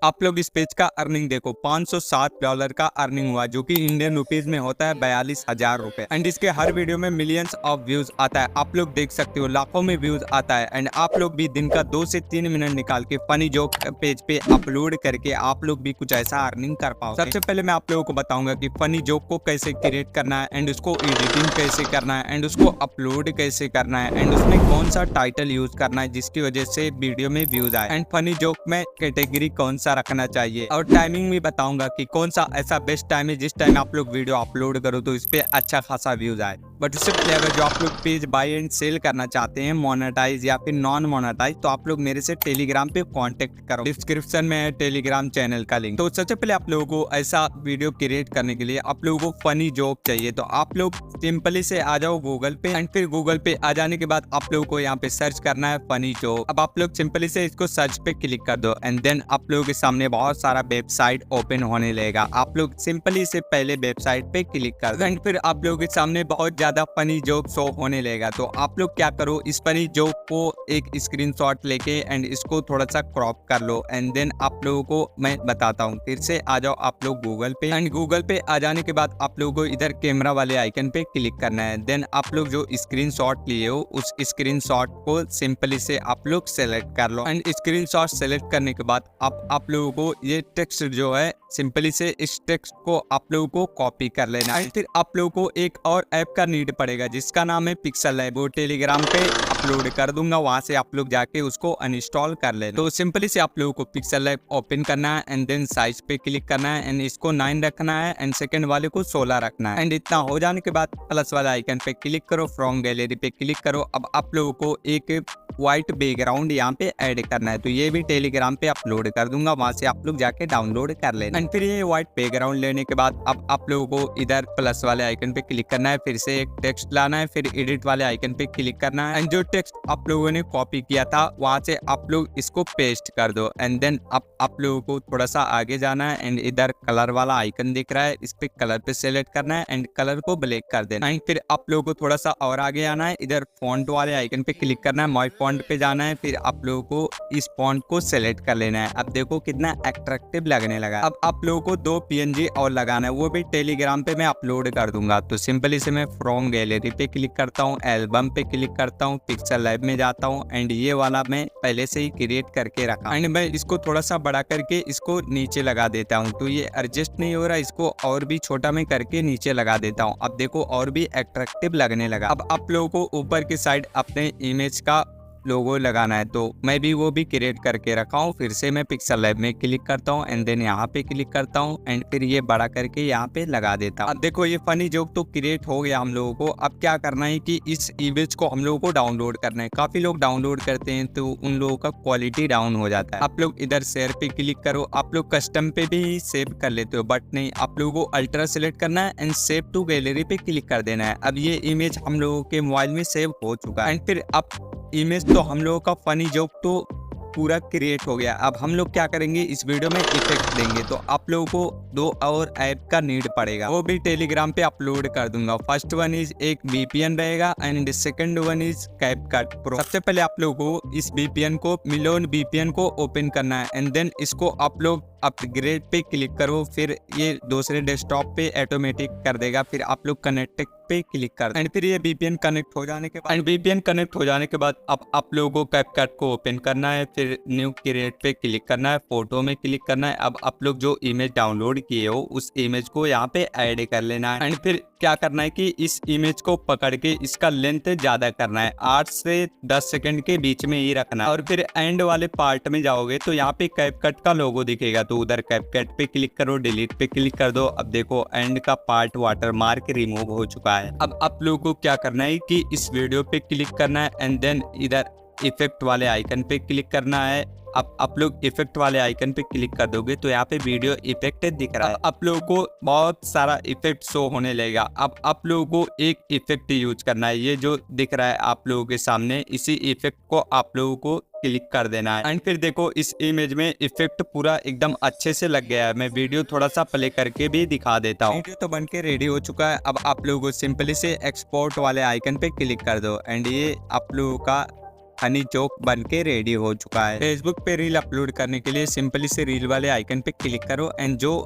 आप लोग इस पेज का अर्निंग देखो, $507 का अर्निंग हुआ, जो कि इंडियन रुपीज में होता है 42,000 रुपए। एंड इसके हर वीडियो में मिलियंस ऑफ व्यूज आता है, आप लोग देख सकते हो, लाखों में व्यूज आता है। एंड आप लोग भी दिन का 2 से 3 मिनट निकाल के फनी जोक पेज पे अपलोड करके आप लोग भी कुछ ऐसा अर्निंग कर पाओ। सबसे पहले मैं आप लोगों को बताऊंगा कि फनी जोक को कैसे क्रिएट करना है, एंड उसको एडिटिंग कैसे करना है, एंड उसको अपलोड कैसे करना है, एंड उसमें कौन सा टाइटल यूज करना है जिसकी वजह से वीडियो में व्यूज आए, एंड फनी जोक में कैटेगरी कौन सा रखना चाहिए, और टाइमिंग भी बताऊंगा कि कौन सा ऐसा बेस्ट टाइम है जिस टाइम आप लोग वीडियो अपलोड करो तो इस पे अच्छा खासा व्यूज आए। बट उससे पहले अगर जो आप लोग पेज बाय एंड सेल करना चाहते हैं, मोनेटाइज या फिर नॉन मोनेटाइज, तो आप लोग मेरे से टेलीग्राम पे कांटेक्ट करो, डिस्क्रिप्शन में है टेलीग्राम चैनल का लिंक। तो सबसे पहले आप लोगों को ऐसा वीडियो क्रिएट करने के लिए आप लोगों को फनी जोक चाहिए, तो आप लोग सिंपली से आ जाओ गूगल पे, एंड फिर गूगल पे आ जाने के बाद आप लोगों को यहाँ पे सर्च करना है फनी जोक। अब आप लोग सिंपली से इसको सर्च पे क्लिक कर दो, एंड देन आप लोगों के सामने बहुत सारा वेबसाइट ओपन होने लगेगा। आप लोग सिंपली से पहले वेबसाइट पे क्लिक कर दो, एंड फिर आप लोगों के सामने बहुत ज्यादा फनी जोक शो होने लगेगा। तो आप लोग क्या करो, इस फनी जोक को एक स्क्रीनशॉट लेके एंड इसको थोड़ा सा क्रॉप कर लो, एंड देन आप लोगों को मैं बताता हूँ। फिर से आ जाओ आप लोग गूगल पे, एंड गूगल पे आ जाने के बाद आप लोगों को इधर कैमरा वाले आइकन पे क्लिक करना है। देन आप लोग जो स्क्रीनशॉट लिए हो उस स्क्रीनशॉट को सिंपली से आप लोग सेलेक्ट कर लो, एंड स्क्रीनशॉट सेलेक्ट करने के बाद आप लोगों को ये टेक्स्ट जो है सिंपली से इस टेक्स्ट को आप लोगों को कॉपी कर लेना है। फिर आप लोगों को एक और ऐप का नीड पड़ेगा जिसका नाम है पिक्सल लैब, वो टेलीग्राम पे अपलोड कर दूंगा, वहां से आप लोग जाके उसको अनइंस्टॉल कर लेना। तो सिंपली से आप लोगों को पिक्सल लैब ओपन करना है, एंड देन साइज पे क्लिक करना है, एंड इसको 9 रखना है, एंड सेकंड वाले को 16 रखना है। एंड इतना हो जाने के बाद प्लस वाला आइकन पे क्लिक करो, फ्रॉम गैलरी पे क्लिक करो। अब आप लोगों को एक व्हाइट बैकग्राउंड यहाँ पे ऐड करना है, तो ये भी टेलीग्राम पे अपलोड कर दूंगा, वहां से आप लोग जाके डाउनलोड कर लेना। एंड फिर ये व्हाइट बैकग्राउंड लेने के बाद अब आप लोगों को इधर प्लस वाले आइकन पे क्लिक करना है, फिर से एक टेक्स्ट लाना है, फिर एडिट वाले आइकन पे क्लिक करना है, एंड जो टेक्स्ट आप लोगों ने कॉपी किया था वहां से आप लोग इसको पेस्ट कर दो। एंड देन आप लोगों को थोड़ा सा आगे जाना है, एंड इधर कलर वाला आइकन दिख रहा है, इस पे कलर पे सेलेक्ट करना है, एंड कलर को ब्लैक कर देना है। फिर आप लोगों को थोड़ा सा और आगे आना है, इधर फॉन्ट वाले आइकन पे क्लिक करना है, माय फॉन्ट पे जाना है, फिर आप लोगों को इस फॉन्ट को सेलेक्ट कर लेना है। अब देखो कितना अट्रैक्टिव लगने लगा। अब आप लोगों को 2 PNG और लगाना है, वो भी टेलीग्राम पे मैं अपलोड कर दूंगा। तो सिंपली से मैं फ्रॉम गैलरी पे क्लिक करता हूँ, एल्बम पे क्लिक करता हूँ, पिक्सल लैब में जाता हूँ, एंड ये वाला मैं पहले से ही क्रिएट करके रखा, एंड मैं इसको थोड़ा सा बड़ा करके इसको नीचे लगा देता हूँ। तो ये एडजस्ट नहीं हो रहा, इसको और भी छोटा में करके नीचे लगा देता हूँ। अब देखो और भी अट्रैक्टिव लगने लगा। अब आप लोगों को ऊपर की साइड अपने इमेज का लोगो लगाना है, तो मैं भी वो भी क्रिएट करके रखा हूँ। फिर से मैं पिक्सल लैब में क्लिक करता हूँ, एंड देन यहाँ पे क्लिक करता हूँ, एंड फिर ये बड़ा करके यहाँ पे लगा देता हूँ। अब देखो ये फनी जोक तो क्रिएट हो गया हम लोगों को। अब क्या करना है कि इस इमेज को हम लोगों को डाउनलोड करना है। काफी लोग डाउनलोड करते हैं तो उन लोगों का क्वालिटी डाउन हो जाता है। आप लोग इधर शेयर पे क्लिक करो, आप लोग कस्टम पे भी सेव कर लेते हो, बट नहीं, आप लोगों को अल्ट्रा सेलेक्ट करना है, एंड सेव टू गैलरी पे क्लिक कर देना है। अब ये इमेज हम लोगों के मोबाइल में सेव हो चुका है, एंड फिर अब इमेज तो हम लोगों का फनी जोक तो पूरा क्रिएट हो गया। अब हम लोग क्या करेंगे, इस वीडियो में इफेक्ट देंगे। तो आप लोगों को 2 और ऐप का नीड पड़ेगा, वो भी टेलीग्राम पे अपलोड कर दूंगा। फर्स्ट वन इज एक VPN रहेगा, and second one is CapCut pro. सबसे पहले आप लोगों को इस VPN को मिलोन VPN को ओपन करना है, एंड देन इसको आप लोग अपग्रेड पे क्लिक करो, फिर ये दूसरे डेस्कटॉप पे ऑटोमेटिक कर देगा। फिर आप लोग कनेक्ट पे क्लिक कर, एंड फिर ये VPN कनेक्ट हो जाने के बाद अब आप लोगों को कैपकट को ओपन करना है, फिर न्यू क्रिएट पे क्लिक करना है, फोटो में क्लिक करना है। अब आप लोग जो इमेज डाउनलोड किए हो उस इमेज को यहाँ पे ऐड कर लेना है, एंड फिर क्या करना है कि इस इमेज को पकड़ के इसका लेंथ ज्यादा करना है, 8 से 10 सेकंड के बीच में ही रखना है। और फिर एंड वाले पार्ट में जाओगे तो यहाँ पे कैपकट का लोगो दिखेगा, तो उधर कैपकट पे क्लिक करो, डिलीट पे क्लिक कर दो। अब देखो एंड का पार्ट वाटर मार्क रिमूव हो चुका है। अब आप लोगों को क्या करना है कि इस वीडियो पे क्लिक करना है, एंड देन इधर इफेक्ट वाले आइकन पे क्लिक करना है। अब आप लोग इफेक्ट वाले आइकन पे क्लिक कर दोगे तो यहाँ पे वीडियो इफेक्ट दिख रहा है। आप लोगों को बहुत सारा इफेक्ट शो होने लगेगा। अब आप लोगों को एक इफेक्ट यूज करना है, ये जो दिख रहा है आप लोगों के सामने, इसी इफेक्ट को आप लोगों को क्लिक कर देना है। एंड फिर देखो इस इमेज में इफेक्ट पूरा एकदम अच्छे से लग गया है। मैं वीडियो थोड़ा सा प्ले करके भी दिखा देता हूँ। वीडियो तो बनके रेडी हो चुका है। अब आप लोगों को सिंपली से एक्सपोर्ट वाले आइकन पे क्लिक कर दो, एंड ये आप लोगों का फनी जोक बन के रेडी हो चुका है। फेसबुक पे रील अपलोड करने के लिए सिंपली से रील वाले आइकन पे क्लिक करो एंड जो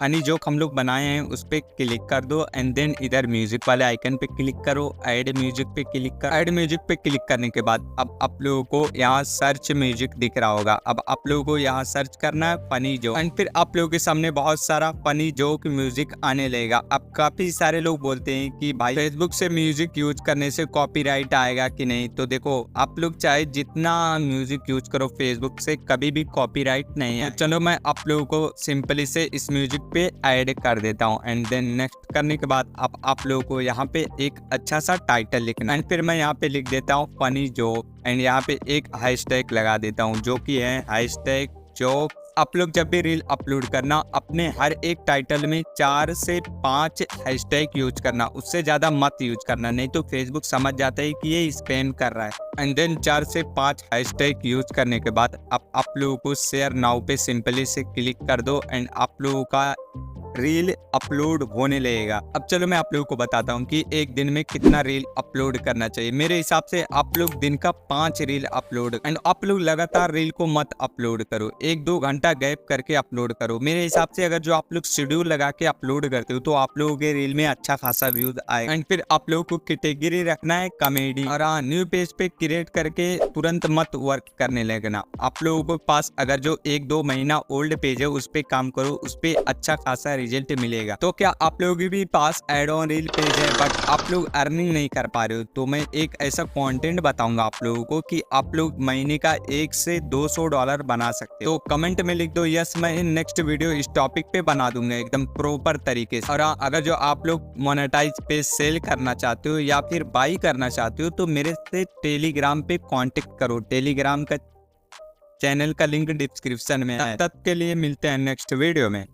फनी जोक हम लोग बनाए हैं उस पर क्लिक कर दो एंड देन इधर म्यूजिक वाले आइकन पे क्लिक करो, ऐड म्यूजिक पे क्लिक करो। ऐड म्यूजिक पे क्लिक करने के बाद अब आप लोगों को यहाँ सर्च म्यूजिक दिख रहा होगा। अब आप लोगों को यहाँ सर्च करना है फनी जोक एंड फिर आप लोगों के सामने बहुत सारा फनी जोक म्यूजिक आने लगेगा। अब काफी सारे लोग बोलते हैं कि भाई फेसबुक से म्यूजिक यूज करने से कॉपीराइट आएगा कि नहीं, तो देखो आप लोग चाहे जितना म्यूजिक यूज करो फेसबुक से कभी भी कॉपीराइट नहीं है। चलो मैं आप लोगों को सिंपली से इस म्यूजिक पे ऐड कर देता हूँ एंड देन नेक्स्ट करने के बाद आप लोगों को यहाँ पे एक अच्छा सा टाइटल लिखना एंड फिर मैं यहाँ पे लिख देता हूँ फनी जोक एंड यहाँ पे एक हैशटैग लगा देता हूँ जो कि है हैशटैग जोक। आप लोग जब भी रील अपलोड करना अपने हर एक टाइटल में 4 से 5 हैशटैग यूज करना, उससे ज़्यादा मत यूज करना, नहीं तो फेसबुक समझ जाता है कि ये स्पैम कर रहा है। एंड देन 4 से 5 हैशटैग यूज करने के बाद आप लोगों को शेयर नाउ पे सिंपली से क्लिक कर दो एंड आप लोगों का रील अपलोड होने लगेगा। अब चलो मैं आप लोगों को बताता हूँ कि एक दिन में कितना रील अपलोड करना चाहिए। मेरे हिसाब से आप लोग दिन का 5 रील अपलोड एंड आप लोग लगातार रील को मत अपलोड करो, 1-2 घंटा गैप करके अपलोड करो। मेरे हिसाब से अगर जो आप लोग शेड्यूल लगा के अपलोड करते हो तो आप लोगों के रील में अच्छा खासा व्यूज आएगा। एंड फिर आप लोगों को कैटेगरी रखना है कॉमेडी और हाँ न्यू पेज पे क्रिएट करके तुरंत मत वर्क करने लगना। आप लोगों के पास अगर जो 1-2 महीना ओल्ड पेज है उस पे काम करो, उस पे अच्छा खासा रिजल्ट मिलेगा। तो क्या आप लोगों के भी पास एड ऑन रील पेज है बट आप लोग अर्निंग नहीं कर पा रहे हो, तो मैं एक ऐसा कंटेंट बताऊंगा आप लोगों को कि आप लोग महीने का $1 से $200 बना सकते हो। तो कमेंट में लिख दो यस, मैं नेक्स्ट वीडियो इस टॉपिक पे बना दूंगा एकदम प्रॉपर तरीके से। और अगर जो आप लोग मोनेटाइज पे सेल करना चाहते हो या फिर बाई करना चाहते हो तो मेरे से टेलीग्राम पे कांटेक्ट करो। टेलीग्राम का चैनल का लिंक डिस्क्रिप्शन में है। तब तक के लिए मिलते हैं नेक्स्ट वीडियो में।